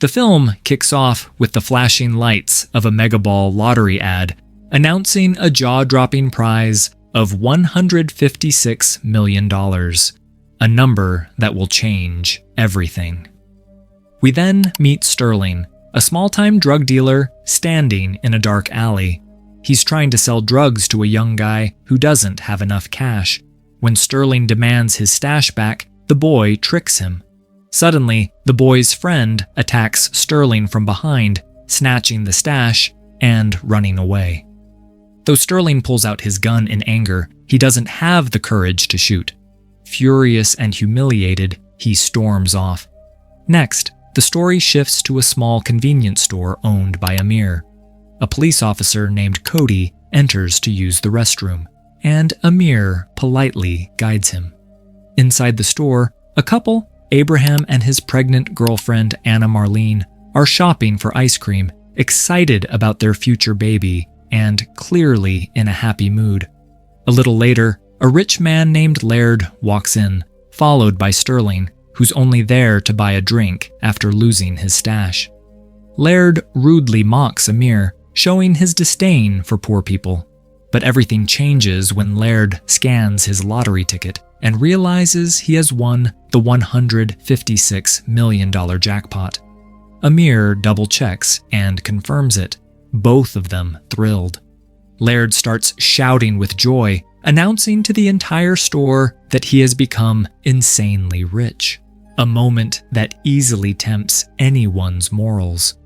The film kicks off with the flashing lights of a Megaball lottery ad announcing a jaw-dropping prize of $156 million, a number that will change everything. We then meet Sterling, a small-time drug dealer standing in a dark alley. He's trying to sell drugs to a young guy who doesn't have enough cash. When Sterling demands his stash back, the boy tricks him. Suddenly, the boy's friend attacks Sterling from behind, snatching the stash and running away. Though Sterling pulls out his gun in anger, he doesn't have the courage to shoot. Furious and humiliated, he storms off. Next, the story shifts to a small convenience store owned by Amir. A police officer named Cody enters to use the restroom, and Amir politely guides him. Inside the store, a couple, Abraham and his pregnant girlfriend Anna Marlene, are shopping for ice cream, excited about their future baby and clearly in a happy mood. A little later, a rich man named Laird walks in, followed by Sterling, who's only there to buy a drink after losing his stash. Laird rudely mocks Amir, showing his disdain for poor people. But everything changes when Laird scans his lottery ticket and realizes he has won the $156 million jackpot. Amir double-checks and confirms it, both of them thrilled. Laird starts shouting with joy, announcing to the entire store that he has become insanely rich, a moment that easily tempts anyone's morals.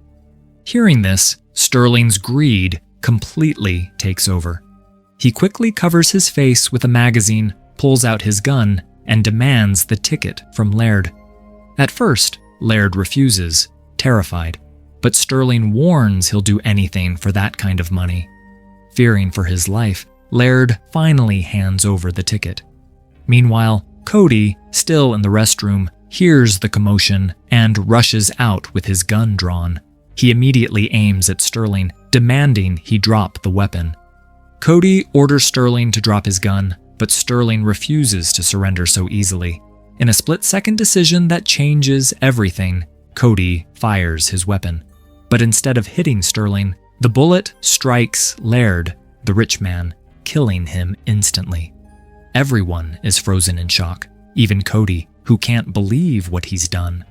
Hearing this, Sterling's greed completely takes over. He quickly covers his face with a magazine, pulls out his gun, and demands the ticket from Laird. At first, Laird refuses, terrified, but Sterling warns he'll do anything for that kind of money. Fearing for his life, Laird finally hands over the ticket. Meanwhile, Cody, still in the restroom, hears the commotion and rushes out with his gun drawn. He immediately aims at Sterling, demanding he drop the weapon. Cody orders Sterling to drop his gun, but Sterling refuses to surrender so easily. In a split-second decision that changes everything, Cody fires his weapon. But instead of hitting Sterling, the bullet strikes Laird, the rich man, killing him instantly. Everyone is frozen in shock, even Cody, who can't believe what he's done.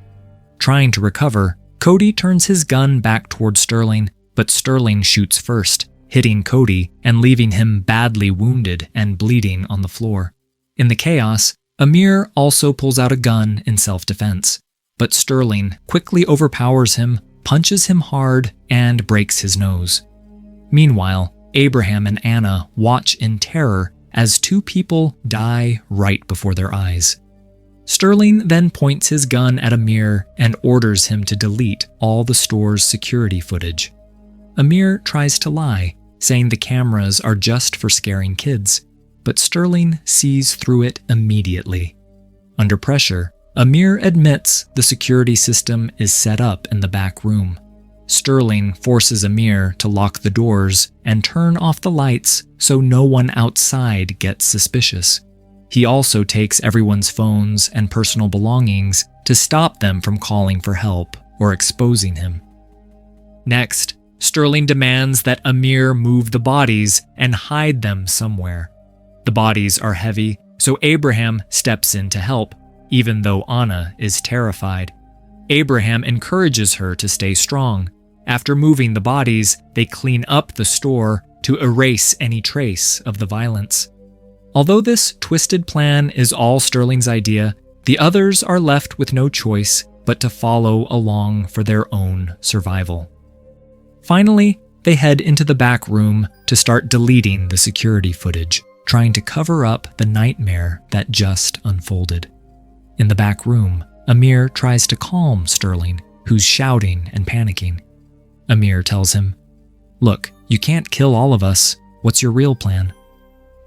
Trying to recover, Cody turns his gun back toward Sterling, but Sterling shoots first, hitting Cody and leaving him badly wounded and bleeding on the floor. In the chaos, Amir also pulls out a gun in self-defense, but Sterling quickly overpowers him, punches him hard, and breaks his nose. Meanwhile, Abraham and Anna watch in terror as two people die right before their eyes. Sterling then points his gun at Amir and orders him to delete all the store's security footage. Amir tries to lie, saying the cameras are just for scaring kids, but Sterling sees through it immediately. Under pressure, Amir admits the security system is set up in the back room. Sterling forces Amir to lock the doors and turn off the lights so no one outside gets suspicious. He also takes everyone's phones and personal belongings to stop them from calling for help or exposing him. Next, Sterling demands that Amir move the bodies and hide them somewhere. The bodies are heavy, so Abraham steps in to help, even though Anna is terrified. Abraham encourages her to stay strong. After moving the bodies, they clean up the store to erase any trace of the violence. Although this twisted plan is all Sterling's idea, the others are left with no choice but to follow along for their own survival. Finally, they head into the back room to start deleting the security footage, trying to cover up the nightmare that just unfolded. In the back room, Amir tries to calm Sterling, who's shouting and panicking. Amir tells him, "Look, you can't kill all of us. What's your real plan?"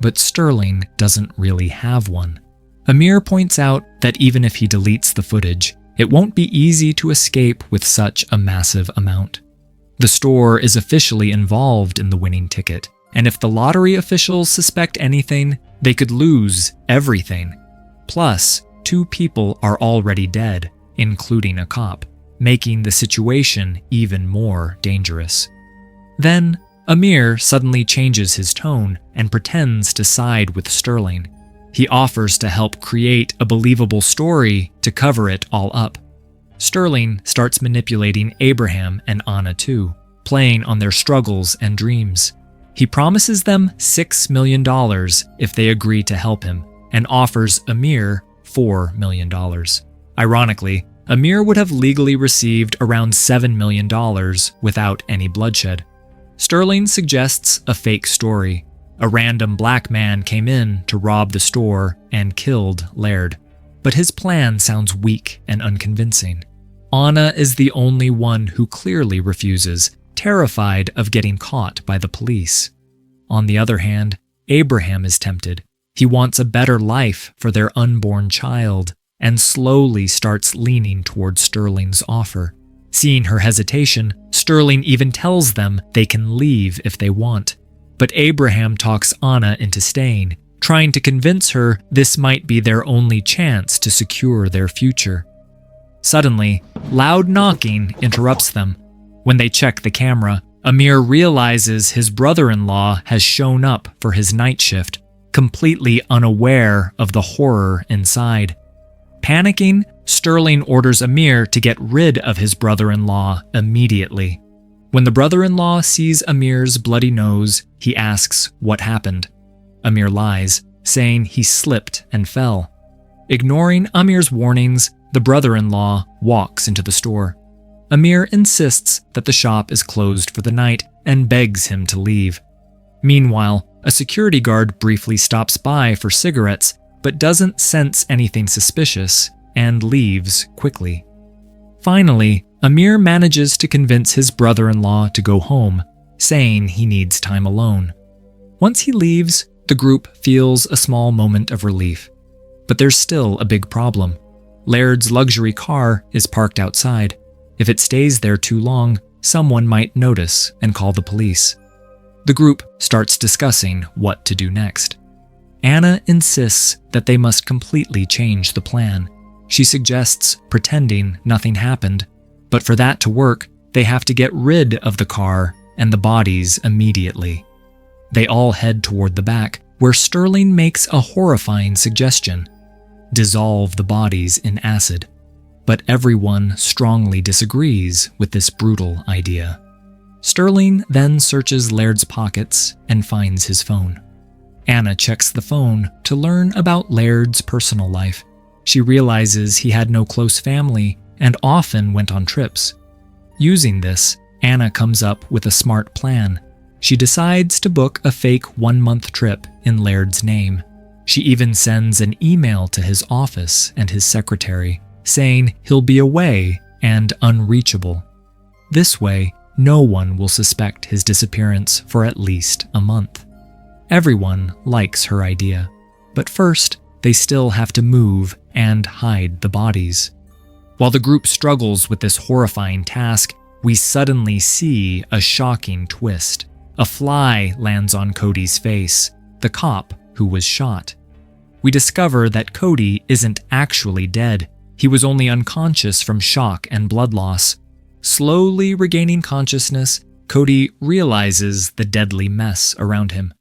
But Sterling doesn't really have one. Amir points out that even if he deletes the footage, it won't be easy to escape with such a massive amount. The store is officially involved in the winning ticket, and if the lottery officials suspect anything, they could lose everything. Plus, 2 people are already dead, including a cop. making the situation even more dangerous. Then, Amir suddenly changes his tone and pretends to side with Sterling. He offers to help create a believable story to cover it all up. Sterling starts manipulating Abraham and Anna too, playing on their struggles and dreams. He promises them $6 million if they agree to help him, and offers Amir $4 million. Ironically, Amir would have legally received around $7 million without any bloodshed. Sterling suggests a fake story. A random black man came in to rob the store and killed Laird. But his plan sounds weak and unconvincing. Anna is the only one who clearly refuses, terrified of getting caught by the police. On the other hand, Abraham is tempted. He wants a better life for their unborn child and slowly starts leaning toward Sterling's offer. Seeing her hesitation, Sterling even tells them they can leave if they want. But Abraham talks Anna into staying, trying to convince her this might be their only chance to secure their future. Suddenly, loud knocking interrupts them. When they check the camera, Amir realizes his brother-in-law has shown up for his night shift, completely unaware of the horror inside. Panicking, Sterling orders Amir to get rid of his brother-in-law immediately. When the brother-in-law sees Amir's bloody nose, he asks what happened. Amir lies, saying he slipped and fell. Ignoring Amir's warnings, the brother-in-law walks into the store. Amir insists that the shop is closed for the night and begs him to leave. Meanwhile, a security guard briefly stops by for cigarettes but doesn't sense anything suspicious and leaves quickly. Finally, Amir manages to convince his brother-in-law to go home, saying he needs time alone. Once he leaves, the group feels a small moment of relief. But there's still a big problem. Laird's luxury car is parked outside. If it stays there too long, someone might notice and call the police. The group starts discussing what to do next. Anna insists that they must completely change the plan. She suggests pretending nothing happened, but for that to work, they have to get rid of the car and the bodies immediately. They all head toward the back, where Sterling makes a horrifying suggestion: dissolve the bodies in acid. But everyone strongly disagrees with this brutal idea. Sterling then searches Laird's pockets and finds his phone. Anna checks the phone to learn about Laird's personal life. She realizes he had no close family and often went on trips. Using this, Anna comes up with a smart plan. She decides to book a fake 1-month trip in Laird's name. She even sends an email to his office and his secretary, saying he'll be away and unreachable. This way, no one will suspect his disappearance for at least a month. Everyone likes her idea, but first, they still have to move and hide the bodies. While the group struggles with this horrifying task, we suddenly see a shocking twist. A fly lands on Cody's face, the cop who was shot. We discover that Cody isn't actually dead. He was only unconscious from shock and blood loss. Slowly regaining consciousness, Cody realizes the deadly mess around him.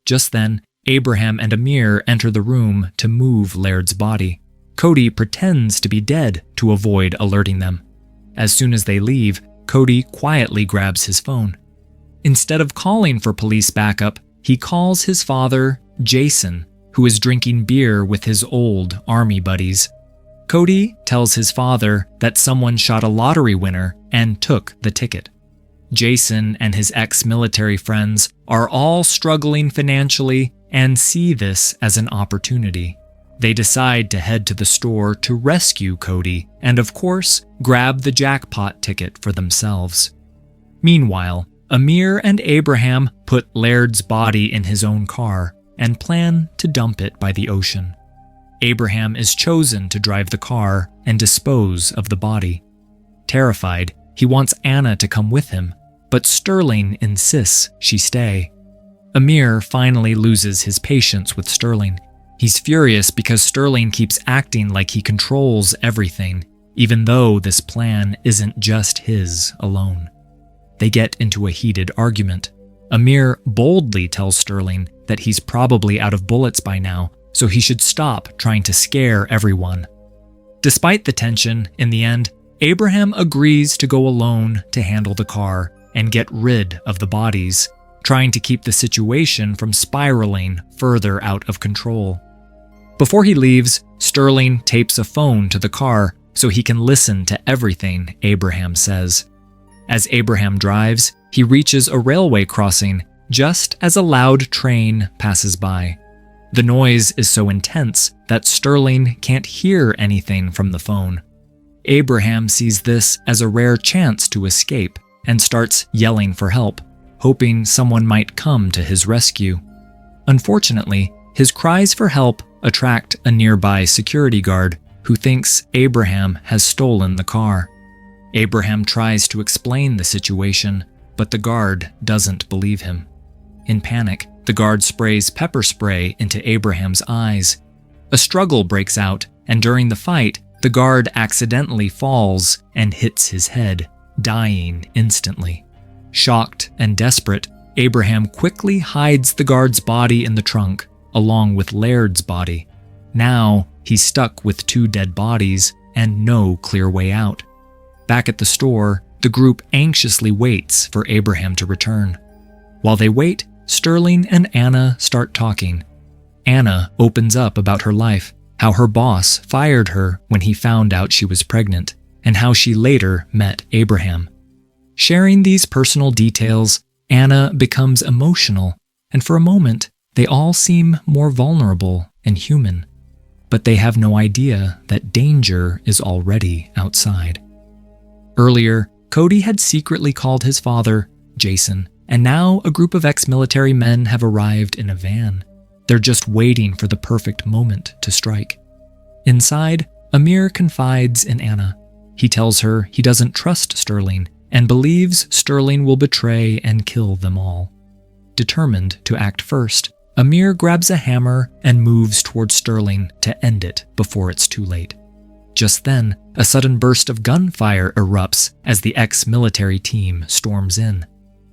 Just then, Abraham and Amir enter the room to move Laird's body. Cody pretends to be dead to avoid alerting them. As soon as they leave, Cody quietly grabs his phone. Instead of calling for police backup, he calls his father, Jason, who is drinking beer with his old army buddies. Cody tells his father that someone shot a lottery winner and took the ticket. Jason and his ex-military friends are all struggling financially and see this as an opportunity. They decide to head to the store to rescue Cody and, of course, grab the jackpot ticket for themselves. Meanwhile, Amir and Abraham put Laird's body in his own car and plan to dump it by the ocean. Abraham is chosen to drive the car and dispose of the body. Terrified, he wants Anna to come with him, but Sterling insists she stay. Amir finally loses his patience with Sterling. He's furious because Sterling keeps acting like he controls everything. even though this plan isn't just his alone. They get into a heated argument. Amir boldly tells Sterling that he's probably out of bullets by now, so he should stop trying to scare everyone. Despite the tension, in the end, Abraham agrees to go alone to handle the car and get rid of the bodies, trying to keep the situation from spiraling further out of control. Before he leaves, Sterling tapes a phone to the car so he can listen to everything Abraham says. As Abraham drives, he reaches a railway crossing just as a loud train passes by. The noise is so intense that Sterling can't hear anything from the phone. Abraham sees this as a rare chance to escape and starts yelling for help, hoping someone might come to his rescue. Unfortunately, his cries for help attract a nearby security guard who thinks Abraham has stolen the car. Abraham tries to explain the situation, but the guard doesn't believe him. In panic, the guard sprays pepper spray into Abraham's eyes. A struggle breaks out, and during the fight, the guard accidentally falls and hits his head, dying instantly. Shocked and desperate, Abraham quickly hides the guard's body in the trunk, along with Laird's body. Now, he's stuck with 2 dead bodies and no clear way out. Back at the store, the group anxiously waits for Abraham to return. While they wait, Sterling and Anna start talking. Anna opens up about her life, how her boss fired her when he found out she was pregnant, and how she later met Abraham. Sharing these personal details, Anna becomes emotional, and for a moment, they all seem more vulnerable and human. But they have no idea that danger is already outside. Earlier, Cody had secretly called his father, Jason, and now a group of ex-military men have arrived in a van. They're just waiting for the perfect moment to strike. Inside, Amir confides in Anna. He tells her he doesn't trust Sterling and believes Sterling will betray and kill them all. Determined to act first, Amir grabs a hammer and moves toward Sterling to end it before it's too late. Just then, a sudden burst of gunfire erupts as the ex-military team storms in.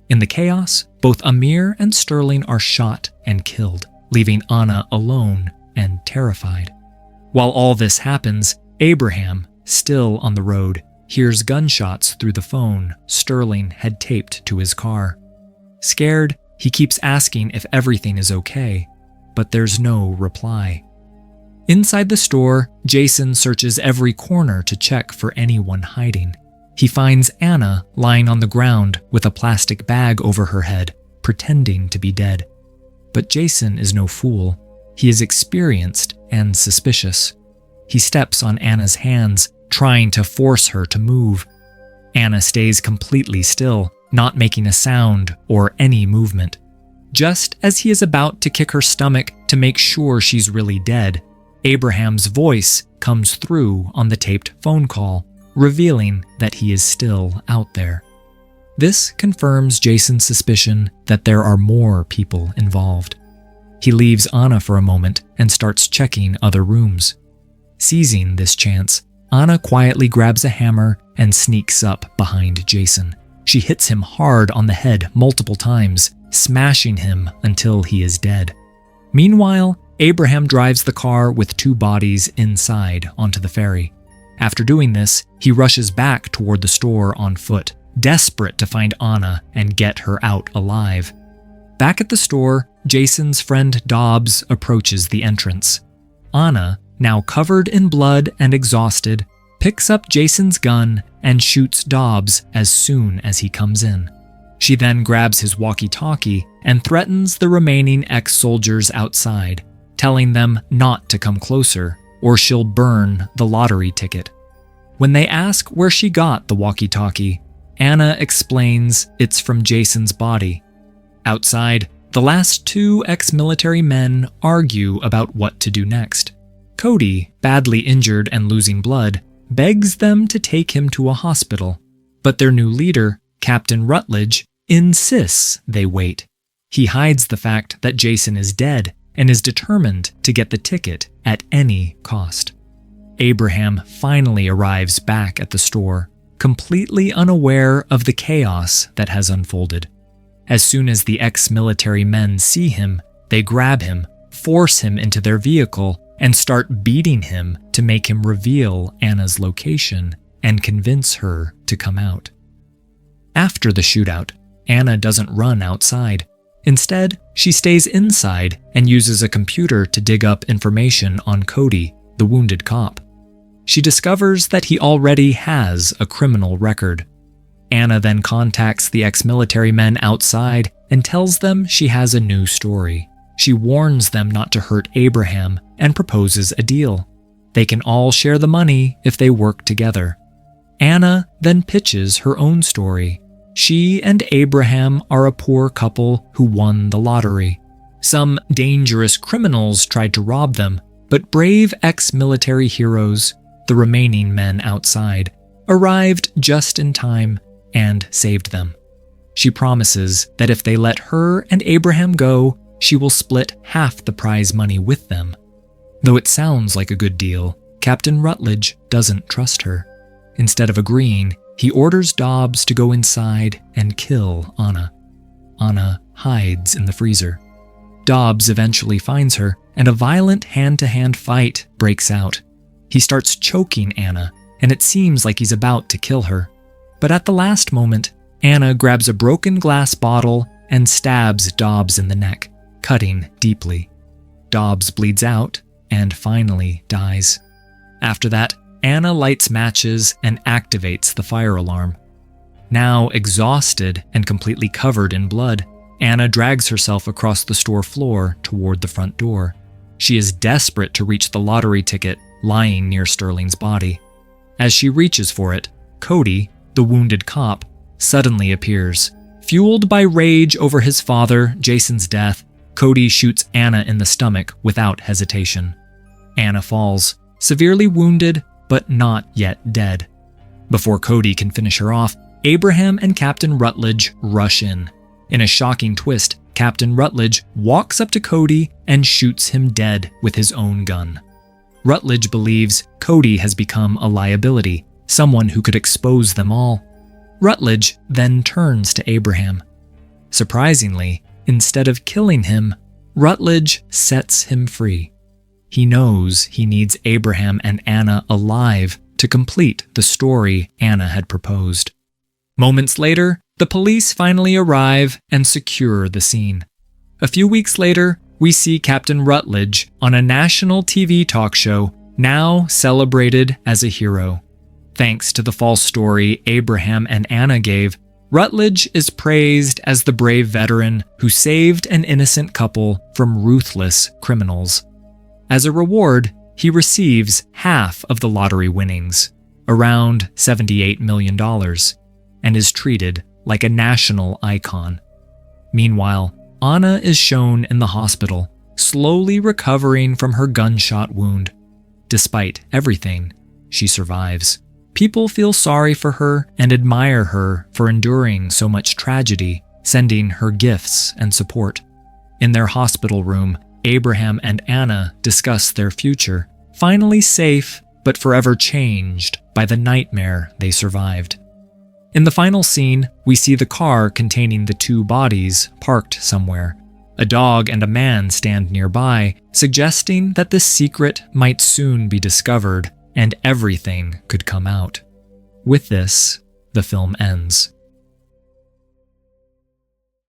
In the chaos, both Amir and Sterling are shot and killed, leaving Anna alone and terrified. While all this happens, Abraham, still on the road, hears gunshots through the phone Sterling had taped to his car. Scared, he keeps asking if everything is okay, but there's no reply. Inside the store, Jason searches every corner to check for anyone hiding. He finds Anna lying on the ground with a plastic bag over her head, pretending to be dead. But Jason is no fool. He is experienced and suspicious. He steps on Anna's hands, trying to force her to move. Anna stays completely still, not making a sound or any movement. Just as he is about to kick her stomach to make sure she's really dead, Abraham's voice comes through on the taped phone call, revealing that he is still out there. This confirms Jason's suspicion that there are more people involved. He leaves Anna for a moment and starts checking other rooms. Seizing this chance, Anna quietly grabs a hammer and sneaks up behind Jason. She hits him hard on the head multiple times, smashing him until he is dead. Meanwhile, Abraham drives the car with 2 bodies inside onto the ferry. After doing this, he rushes back toward the store on foot, desperate to find Anna and get her out alive. Back at the store, Jason's friend Dobbs approaches the entrance. Anna, now covered in blood and exhausted, picks up Jason's gun and shoots Dobbs as soon as he comes in. She then grabs his walkie-talkie and threatens the remaining ex-soldiers outside, telling them not to come closer or she'll burn the lottery ticket. When they ask where she got the walkie-talkie, Anna explains it's from Jason's body. Outside, the last 2 ex-military men argue about what to do next. Cody, badly injured and losing blood, begs them to take him to a hospital, but their new leader, Captain Rutledge, insists they wait. He hides the fact that Jason is dead and is determined to get the ticket at any cost. Abraham finally arrives back at the store, completely unaware of the chaos that has unfolded. As soon as the ex-military men see him, they grab him, force him into their vehicle, and start beating him to make him reveal Anna's location and convince her to come out. After the shootout, Anna doesn't run outside. Instead, she stays inside and uses a computer to dig up information on Cody, the wounded cop. She discovers that he already has a criminal record. Anna then contacts the ex-military men outside and tells them she has a new story. She warns them not to hurt Abraham and proposes a deal. They can all share the money if they work together. Anna then pitches her own story. She and Abraham are a poor couple who won the lottery. Some dangerous criminals tried to rob them, but brave ex-military heroes, the remaining men outside, arrived just in time and saved them. She promises that if they let her and Abraham go, she will split half the prize money with them. Though it sounds like a good deal, Captain Rutledge doesn't trust her. Instead of agreeing, he orders Dobbs to go inside and kill Anna. Anna hides in the freezer. Dobbs eventually finds her, and a violent hand-to-hand fight breaks out. He starts choking Anna, and it seems like he's about to kill her. But at the last moment, Anna grabs a broken glass bottle and stabs Dobbs in the neck, cutting deeply. Dobbs bleeds out and finally dies. After that, Anna lights matches and activates the fire alarm. Now exhausted and completely covered in blood, Anna drags herself across the store floor toward the front door. She is desperate to reach the lottery ticket lying near Sterling's body. As she reaches for it, Cody, the wounded cop, suddenly appears. Fueled by rage over his father, Jason's death, Cody shoots Anna in the stomach without hesitation. Anna falls, severely wounded but not yet dead. Before Cody can finish her off, Abraham and Captain Rutledge rush in. In a shocking twist, Captain Rutledge walks up to Cody and shoots him dead with his own gun. Rutledge believes Cody has become a liability, someone who could expose them all. Rutledge then turns to Abraham. Surprisingly, instead of killing him, Rutledge sets him free. He knows he needs Abraham and Anna alive to complete the story Anna had proposed. Moments later, the police finally arrive and secure the scene. A few weeks later, we see Captain Rutledge on a national TV talk show, now celebrated as a hero. Thanks to the false story Abraham and Anna gave, Rutledge is praised as the brave veteran who saved an innocent couple from ruthless criminals. As a reward, he receives half of the lottery winnings, around $78 million, and is treated like a national icon. Meanwhile, Anna is shown in the hospital, slowly recovering from her gunshot wound. Despite everything, she survives. People feel sorry for her and admire her for enduring so much tragedy, sending her gifts and support. In their hospital room, Abraham and Anna discuss their future, finally safe but forever changed by the nightmare they survived. In the final scene, we see the car containing the two bodies parked somewhere. A dog and a man stand nearby, suggesting that this secret might soon be discovered and everything could come out. With this, the film ends.